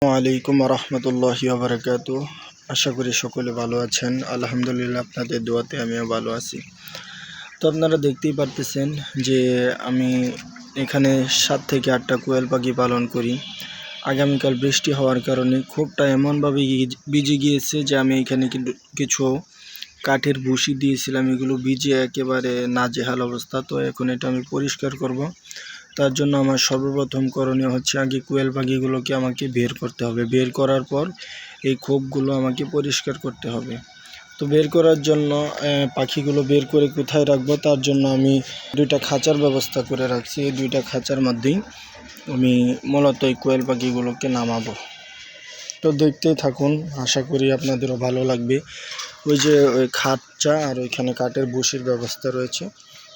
ওয়ালাইকুম রহমতুল্লাহি ওয়া বারাকাতুহু। আশা করি সকলে ভালো আছেন। আলহামদুলিল্লাহ, আপনাদের দোয়াতে আমিও ভালো আছি। তো আপনারা দেখতেই পারতেছেন যে আমি এখানে 7 থেকে 8টা কোয়েল পাখি পালন করি। আগামীকাল বৃষ্টি হওয়ার কারণে খোপটা এমনভাবে ভিজে গিয়েছে যে আমি এখানে কিন্তু কিছু কাঠের ভুসি দিয়েছিলাম, এগুলো ভিজে একেবারে নাজেহাল অবস্থা। তো এখন এটা আমি পরিষ্কার করব। তার জন্য আমার সর্বপ্রথম করণীয় হচ্ছে আগে কোয়েল পাখিগুলোকে আমাকে বের করতে হবে। বের করার পর এই খোপগুলো আমাকে পরিষ্কার করতে হবে। তো বের করার জন্য পাখিগুলো বের করে কোথায় রাখবো, তার জন্য আমি 2টা খাঁচার ব্যবস্থা করে রাখছি। এই 2টা খাঁচার মধ্যেই আমি মূলত এই কোয়েল পাখিগুলোকে নামাবো। তো দেখতেই থাকুন, আশা করি আপনাদেরও ভালো লাগবে। ওই যে ওই খাঁচা আর ওইখানে কাঠের ভুসির ব্যবস্থা রয়েছে।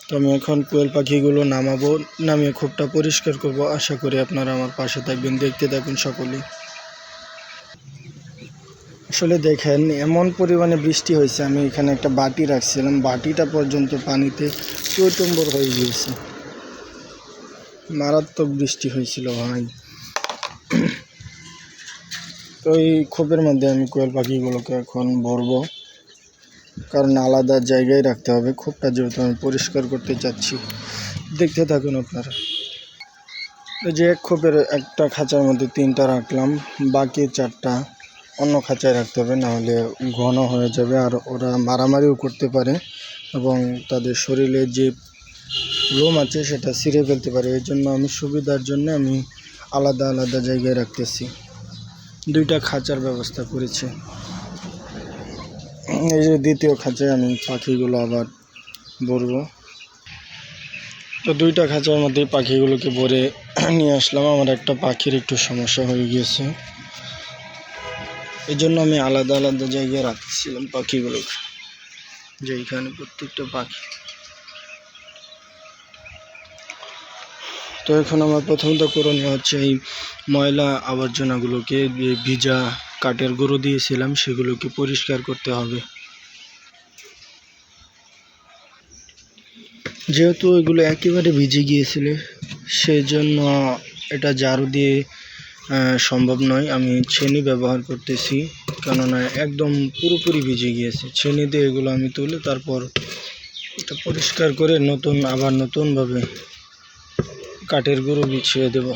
তো আমি এখন কোয়েল পাখিগুলো নামাবো, নামিয়ে খোপটা পরিষ্কার করব। আশা করি আপনারা আমার পাশে থাকবেন, দেখতে থাকুন সকলেই। আসলে দেখেন, এমন পরিমাণে বৃষ্টি হয়েছে, আমি এখানে একটা বাটি রাখছিলাম, বাটিটা পর্যন্ত পানিতে টইটম্বর হয়ে গিয়েছে। মারাত্মক বৃষ্টি হয়েছিল ভাই। তো এই খোপের মধ্যে আমি কোয়েল পাখিগুলোকে এখন ভরবো, কারণ আলাদা জায়গায় রাখতে হবে খোপটা, যেহেতু আমি পরিষ্কার করতে চাচ্ছি। দেখতে থাকুন আপনারা। এই যে এক খোপের একটা খাঁচার মধ্যে 3টা রাখলাম, বাকি 4টা অন্য খাঁচায় রাখতে হবে, নাহলে ঘন হয়ে যাবে আর ওরা মারামারিও করতে পারে এবং তাদের শরীরে যে লোম আছে সেটা ছিঁড়ে ফেলতে পারে। এই জন্য আমি সুবিধার জন্য আমি আলাদা আলাদা জায়গায় রাখতেছি, 2টা খাঁচার ব্যবস্থা করেছি। এই যে দ্বিতীয় খাঁচায় আমি পাখিগুলো আবার ভরবো। তো 2টা খাঁচার মধ্যে পাখিগুলোকে ভরে নিয়ে আসলাম। আমার একটা পাখির একটু সমস্যা হয়ে গিয়েছে, এই জন্য আমি আলাদা আলাদা জায়গায় রাখছিলাম পাখিগুলোকে, যে এখানে প্রত্যেকটা পাখি। তো এখন আমার প্রথমত করণীয় হচ্ছে এই ময়লা আবর্জনাগুলোকে, ভিজা কাঠের গুঁড়ো দিয়েছিলাম সেগুলোকে পরিষ্কার করতে হবে। যেহেতু এগুলো একেবারে ভিজে গিয়েছিল, সেই জন্য এটা ঝাড়ু দিয়ে সম্ভব নয়। আমি ছেনি ব্যবহার করতেছি, কেননা একদম পুরোপুরি ভিজে গিয়েছে। ছেনি দিয়ে এগুলো আমি তুলে তারপর এটা পরিষ্কার করে আবার নতুনভাবে কাঠের গুঁড়ো বিছিয়ে দেব।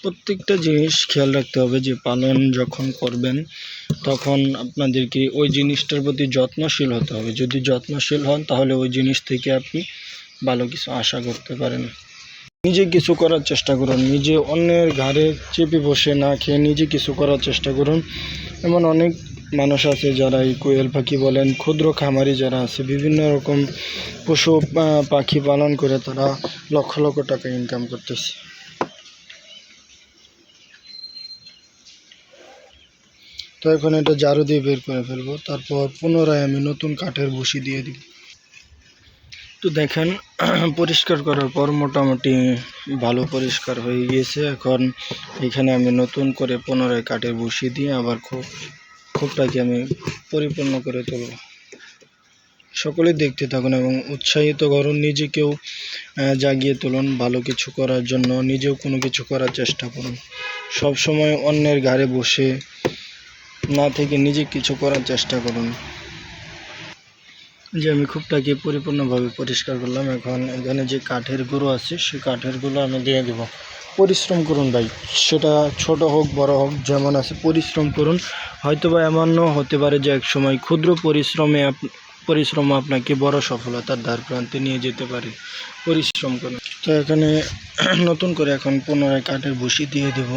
প্রত্যেকটা জিনিস খেয়াল রাখতে হবে যে পালন যখন করবেন তখন আপনাদেরকে ওই জিনিসটার প্রতি যত্নশীল হতে হবে। যদি যত্নশীল হন তাহলে ওই জিনিস থেকে আপনি ভালো কিছু আশা করতে পারেন। নিজে কিছু করার চেষ্টা করুন, নিজে অন্যের ঘাড়ে চেপে বসে না খেয়ে নিজে কিছু করার চেষ্টা করুন। এমন অনেক মানুষ আছে যারা এই কোয়েল পাখি বলেন, ক্ষুদ্র খামারি যারা আছে, বিভিন্ন রকম পশু পাখি পালন করে তারা লক্ষ লক্ষ টাকা ইনকাম করতেছে। তো এখন এটা ঝাড়ু দিয়ে বের করে ফেলবো, তারপর পুনরায় আমি নতুন কাঠের ভুসি দিয়ে দিব। তো দেখেন, পরিষ্কার করার পর মোটামুটি ভালো পরিষ্কার হয়ে গিয়েছে। এখন এখানে আমি নতুন করে পুনরায় কাঠের ভুসি দিয়ে আবার খোপটাকে আমি পরিপূর্ণ করে তুলব। সকলে দেখতে থাকুন এবং উৎসাহিত করুন, নিজেকেও জাগিয়ে তুলুন ভালো কিছু করার জন্য। নিজেও কোনো কিছু করার চেষ্টা করুন। সব সময় অন্যের ঘাড়ে বসে না থেকে নিজে কিছু করার চেষ্টা করুন। যে আমি খোপটাকে পরিপূর্ণভাবে পরিষ্কার করলাম। এখন এখানে যে কাঠের গুঁড়ো আছে সেই কাঠের গুঁড়ো আমি দিয়ে দেব। পরিশ্রম করুন ভাই, সেটা ছোট হোক বড় হোক, যেমন আছে পরিশ্রম করুন। হয়তোবা এমনও হতে পারে যে এক সময় ক্ষুদ্র পরিশ্রম আপনাকে বড় সফলতার দ্বারপ্রান্তে নিয়ে যেতে পারে। পরিশ্রম করুন। তো এখানে নতুন করে এখন পুনরায় কাঠের ভুসি দিয়ে দেব।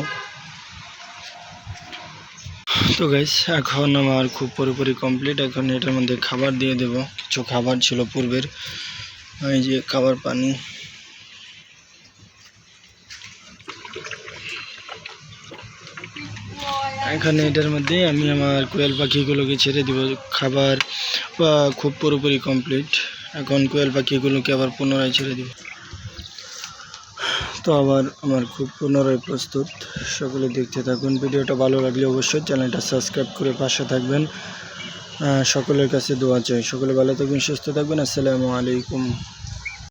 তো গাইস, এখন আমার খুব পুরোপুরি কমপ্লিট। এখন এটার মধ্যে খাবার দিয়ে দেব। কিছু খাবার ছিল পূর্বের, এই যে খাবার পানি। এখানে এটার মধ্যে আমি আমার কোয়েল পাখিগুলোকে ছেড়ে দিব। খাবার খুব পুরোপুরি কমপ্লিট। এখন কোয়েল পাখিগুলোকে আবার পুনরায় ছেড়ে দিব। তো আবার আমার খুব পুনরায় প্রস্তুত। সকলে দেখতে থাকুন। ভিডিওটা ভালো লাগলে অবশ্যই চ্যানেলটা সাবস্ক্রাইব করে পাশে থাকবেন। সকলের কাছে দোয়া চাই। সকলে ভালো থাকবেন, সুস্থ থাকবেন। আসসালামু আলাইকুম।